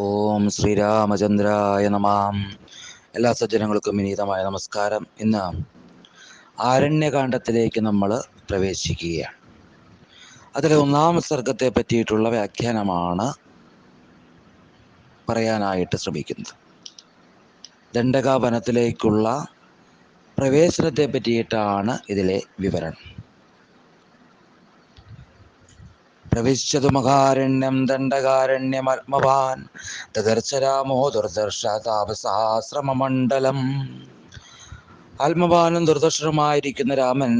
ഓം ശ്രീരാമചന്ദ്രായ നമാം. എല്ലാ സജ്ജനങ്ങൾക്കും വിനീതമായ നമസ്കാരം. ഇന്ന് ആരണ്യകാണ്ഡത്തിലേക്ക് നമ്മൾ പ്രവേശിക്കുകയാണ്. അതിലെ 1-ാം സർഗത്തെ പറ്റിയിട്ടുള്ള വ്യാഖ്യാനമാണ് പറയാനായിട്ട് ശ്രമിക്കുന്നത്. ദണ്ഡക വനത്തിലേക്കുള്ള പ്രവേശനത്തെ പറ്റിയിട്ടാണ് ഇതിലെ വിവരണം. പ്രവിശ്യതു മഹാരണ്യം ദണ്ഡകാരണ്യമാത്മവാൻ ദദർശ രാമോ ദുർദർശ താപസാശ്രമമണ്ഡലം. ആത്മവാനും ദുർദർശനുമായിരിക്കുന്ന രാമൻ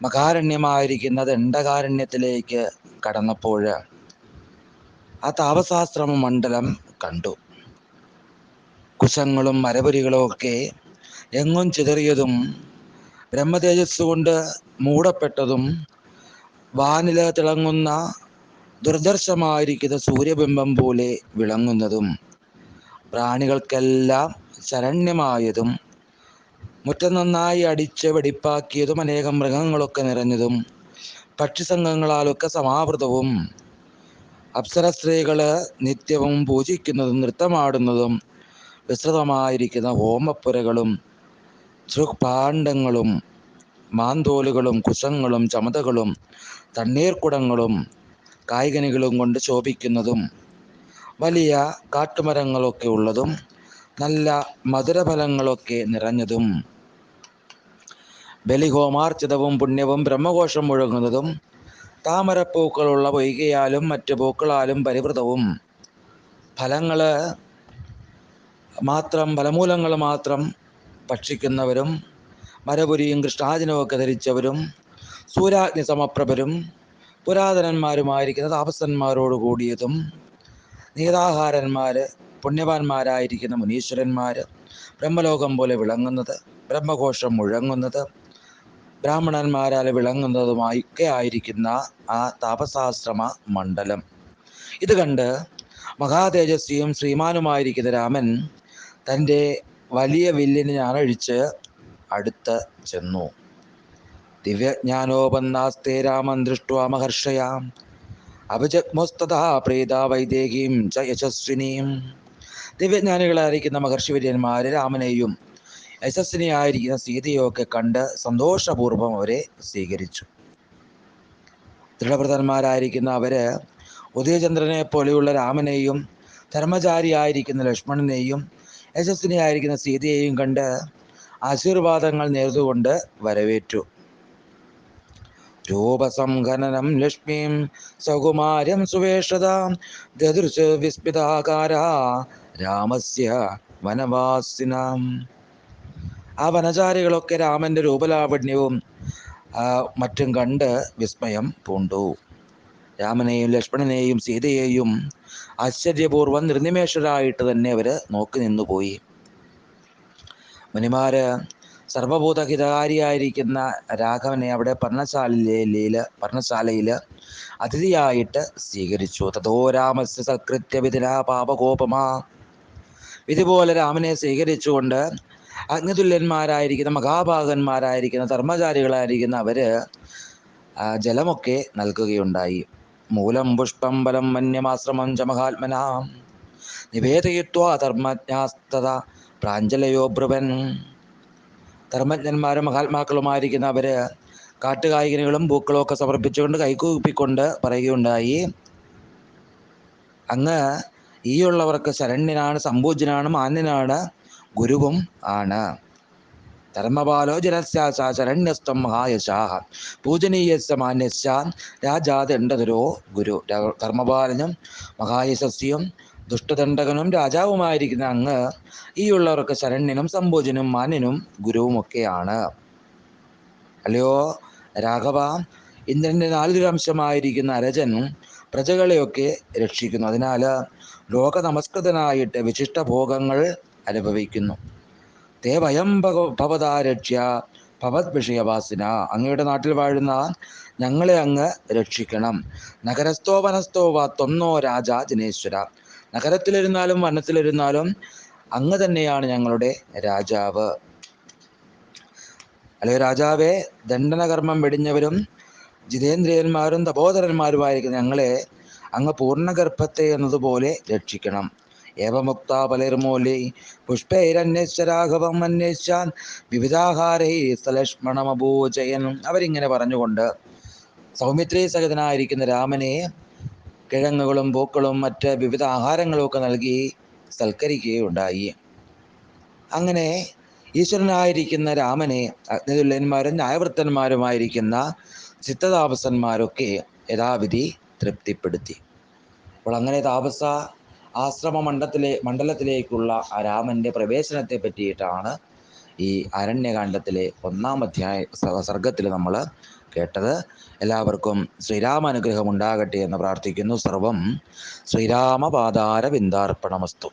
മഹാരണ്യമായിരിക്കുന്ന ദണ്ഡകാരണ്യത്തിലേക്ക് കടന്നപ്പോൾ ആ താപസാശ്രമ മണ്ഡലം കണ്ടു. കുശങ്ങളും മരപുരികളും ഒക്കെ എങ്ങും ചിതറിയതും ബ്രഹ്മതേജസ് കൊണ്ട് മൂടപ്പെട്ടതും വാനില തിളങ്ങുന്ന ദുർദർശമായിരിക്കുന്ന സൂര്യബിംബം പോലെ വിളങ്ങുന്നതും പ്രാണികൾക്കെല്ലാം ശരണ്യമായതും മുറ്റം നന്നായി അടിച്ച് വെടിപ്പാക്കിയതും അനേകം മൃഗങ്ങളൊക്കെ നിറഞ്ഞതും പക്ഷിസംഘങ്ങളാലൊക്കെ സമാവൃതവും അപ്സര സ്ത്രീകള് നിത്യവും പൂജിക്കുന്നതും നൃത്തമാടുന്നതും വിസ്തൃതമായിരിക്കുന്ന ഹോമപ്പുരകളും ദൃക്പാണ്ഡങ്ങളും മാന്തോലുകളും കുശങ്ങളും ചമതകളും തണ്ണീർക്കുടങ്ങളും കായ്കനികളും കൊണ്ട് ശോഭിക്കുന്നതും വലിയ കാട്ടുമരങ്ങളൊക്കെ ഉള്ളതും നല്ല മധുരഫലങ്ങളൊക്കെ നിറഞ്ഞതും ബലിഹോമാർച്ചിതവും പുണ്യവും ബ്രഹ്മഘോഷം മുഴങ്ങുന്നതും താമരപ്പൂക്കളുള്ള പൊയ്കയാലും മറ്റു പൂക്കളാലും പരിവൃതവും ഫലമൂലങ്ങൾ മാത്രം ഭക്ഷിക്കുന്നവരും മരപുരിയും കൃഷ്ണാജിനും ഒക്കെ ധരിച്ചവരും സൂര്യാഗ്നി സമപ്രഭരും പുരാതനന്മാരുമായിരിക്കുന്ന താപസന്മാരോട് കൂടിയതും നീതാഹാരന്മാര് പുണ്യവാന്മാരായിരിക്കുന്ന മുനീശ്വരന്മാര് ബ്രഹ്മലോകം പോലെ വിളങ്ങുന്നത് ബ്രഹ്മഘോഷം മുഴങ്ങുന്നത് ബ്രാഹ്മണന്മാരാൽ വിളങ്ങുന്നതുമൊക്കെ ആയിരിക്കുന്ന ആ താപസാശ്രമ മണ്ഡലം ഇത് കണ്ട് മഹാതേജസ്വിയും ശ്രീമാനുമായിരിക്കുന്ന രാമൻ തൻ്റെ വലിയ വില്ലിന് ഞാനഴിച്ച് അടുത്ത് ചെന്നു. ദിവ്യജ്ഞാനോപന്നാസ്തേ രാമൻ ദൃഷ്ട്വാ മഹർഷയാം അഭിജഗ്മുസ്തഥാ പ്രീത വൈദേഹീം ച യശസ്വിനീം. ദിവ്യജ്ഞാനികളായിരിക്കുന്ന മഹർഷിവര്യന്മാര് രാമനെയും യശസ്വിനിയായിരിക്കുന്ന സീതയൊക്കെ കണ്ട് സന്തോഷപൂർവ്വം അവരെ സ്വീകരിച്ചു. ദൃഢവ്രതന്മാരായിരിക്കുന്ന അവര് ഉദയചന്ദ്രനെ പോലെയുള്ള രാമനെയും ധർമ്മചാരിയായിരിക്കുന്ന ലക്ഷ്മണനെയും യശസ്വിനിയായിരിക്കുന്ന സീതയെയും കണ്ട് ആശീർവാദങ്ങൾ നേർന്നുകൊണ്ട് വരവേറ്റു. രൂപസംഘനനം ലക്ഷ്മീം സൗകുമാര്യം സുവേഷതാം ദദൃശ് വിസ്മിതാകാരാ രാമസ്യ വനവാസിനാം. ആ വനചാരികളൊക്കെ രാമന്റെ രൂപലാവണ്യവും മറ്റും കണ്ട് വിസ്മയം പൂണ്ടു. രാമനെയും ലക്ഷ്മണനെയും സീതയെയും ആശ്ചര്യപൂർവ്വം നിർനിമേഷരായിട്ട് തന്നെ അവര് നോക്കി നിന്നുപോയി. മുനിമാര് സർവഭൂതഹിതകാരിയായിരിക്കുന്ന രാഘവനെ അവിടെ പർണശാലയില് അതിഥിയായിട്ട് സ്വീകരിച്ചു. തതോ രാമസ്യ സൽകൃത്യ വിധിനാ പാപകോപമാ. ഇതുപോലെ രാമനെ സ്വീകരിച്ചുകൊണ്ട് അഗ്നിതുല്യന്മാരായിരിക്കുന്ന മഹാഭാഗന്മാരായിരിക്കുന്ന ധർമ്മചാരികളായിരിക്കുന്ന അവര് ജലമൊക്കെ നൽകുകയുണ്ടായി. മൂലം പുഷ്പം ബലം മന്യമാശ്രമം ച മഹാത്മനാ നിവേദയിത്വാ ധർമ്മജ്ഞാസ്തത പ്രാഞ്ജലയോ ബ്രുവൻ. ധർമ്മജ്ഞന്മാരും മഹാത്മാക്കളുമായിരിക്കുന്ന അവര് കാട്ടുകായ്കനികളും പൂക്കളും ഒക്കെ സമർപ്പിച്ചുകൊണ്ട് കൈകൂപ്പിക്കൊണ്ട് പറയുകയുണ്ടായി, അങ്ങ് ഈയുള്ളവർക്ക് ശരണ്യനാണ്, സമ്പൂജ്യനാണ്, മാന്യനാണ്, ഗുരുവും ആണ്. ധർമ്മപാലോ ജനസ്യാ ശരണ്യസ്ത്വം മഹായശാഹ പൂജനീയസ്യ മാന്യസ്യ രാജാദണ്ഡധരോ ഗുരു. ധർമ്മപാലനും മഹായശസ്വിയും ദുഷ്ടദണ്ഡകനും രാജാവുമായിരിക്കുന്ന അങ്ങ് ഈയുള്ളവർക്ക് ശരണ്യനും സമ്പൂജനും മാന്യനും ഗുരുവുമൊക്കെയാണ്. അല്ലയോ രാഘവ, ഇന്ദ്രന്റെ 4 അംശമായിരിക്കുന്ന അരജൻ പ്രജകളെയൊക്കെ രക്ഷിക്കുന്നു. അതിനാൽ ലോക നമസ്കൃതനായിട്ട് വിശിഷ്ട ഭോഗങ്ങൾ അനുഭവിക്കുന്നു. തേ വയം ഭവതാരക്ഷ്യ ഭവത് വിഷയവാസിന. അങ്ങയുടെ നാട്ടിൽ വാഴുന്ന ഞങ്ങളെ അങ്ങ് രക്ഷിക്കണം. നഗരസ്ഥോ വനസ്ഥോ വാ ത്വന്നോ രാജാ ജനേശ്വര. നഗരത്തിലിരുന്നാലും വനത്തിലിരുന്നാലും അങ്ങ് തന്നെയാണ് ഞങ്ങളുടെ രാജാവ്. അല്ലയോ രാജാവേ, ദണ്ഡനകർമ്മം വെടിഞ്ഞവരും ജിതേന്ദ്രിയന്മാരും തപോധരന്മാരുമായിരിക്കും ഞങ്ങളെ അങ്ങ് പൂർണ്ണഗർഭത്തെ എന്നതുപോലെ രക്ഷിക്കണം. ഏവമുക്ത പലർമൂലി പുഷ്പൈരന്വേഷ രാഘവം അന്വേഷിച്ചാൻ വിവിധാഹാരൈ സലക്ഷ്മണമഭൂജയനും. അവരിങ്ങനെ പറഞ്ഞുകൊണ്ട് സൗമിത്രി സഹിതനായിരിക്കുന്ന രാമനെ കിഴങ്ങുകളും പൂക്കളും മറ്റ് വിവിധ ആഹാരങ്ങളും ഒക്കെ നൽകി സൽക്കരിക്കുകയുണ്ടായി. അങ്ങനെ ഈശ്വരനായിരിക്കുന്ന രാമനെ അഗ്നിതുല്യന്മാരും ന്യായവൃത്തന്മാരുമായിരിക്കുന്ന ചിത്തതാപസന്മാരൊക്കെ യഥാവിധി തൃപ്തിപ്പെടുത്തി. അപ്പോൾ അങ്ങനെ താപസ ആശ്രമ മണ്ഡലത്തിലേക്കുള്ള ആ രാമൻ്റെ പ്രവേശനത്തെ പറ്റിയിട്ടാണ് ഈ അരണ്യകാണ്ഡത്തിലെ 1-ാം സർഗത്തിൽ നമ്മൾ കേട്ടത്. എല്ലാവർക്കും ശ്രീരാമാനുഗ്രഹം ഉണ്ടാകട്ടെ എന്ന് പ്രാർത്ഥിക്കുന്നു. സർവം ശ്രീരാമപാദാരവിന്ദാർപ്പണമസ്തു.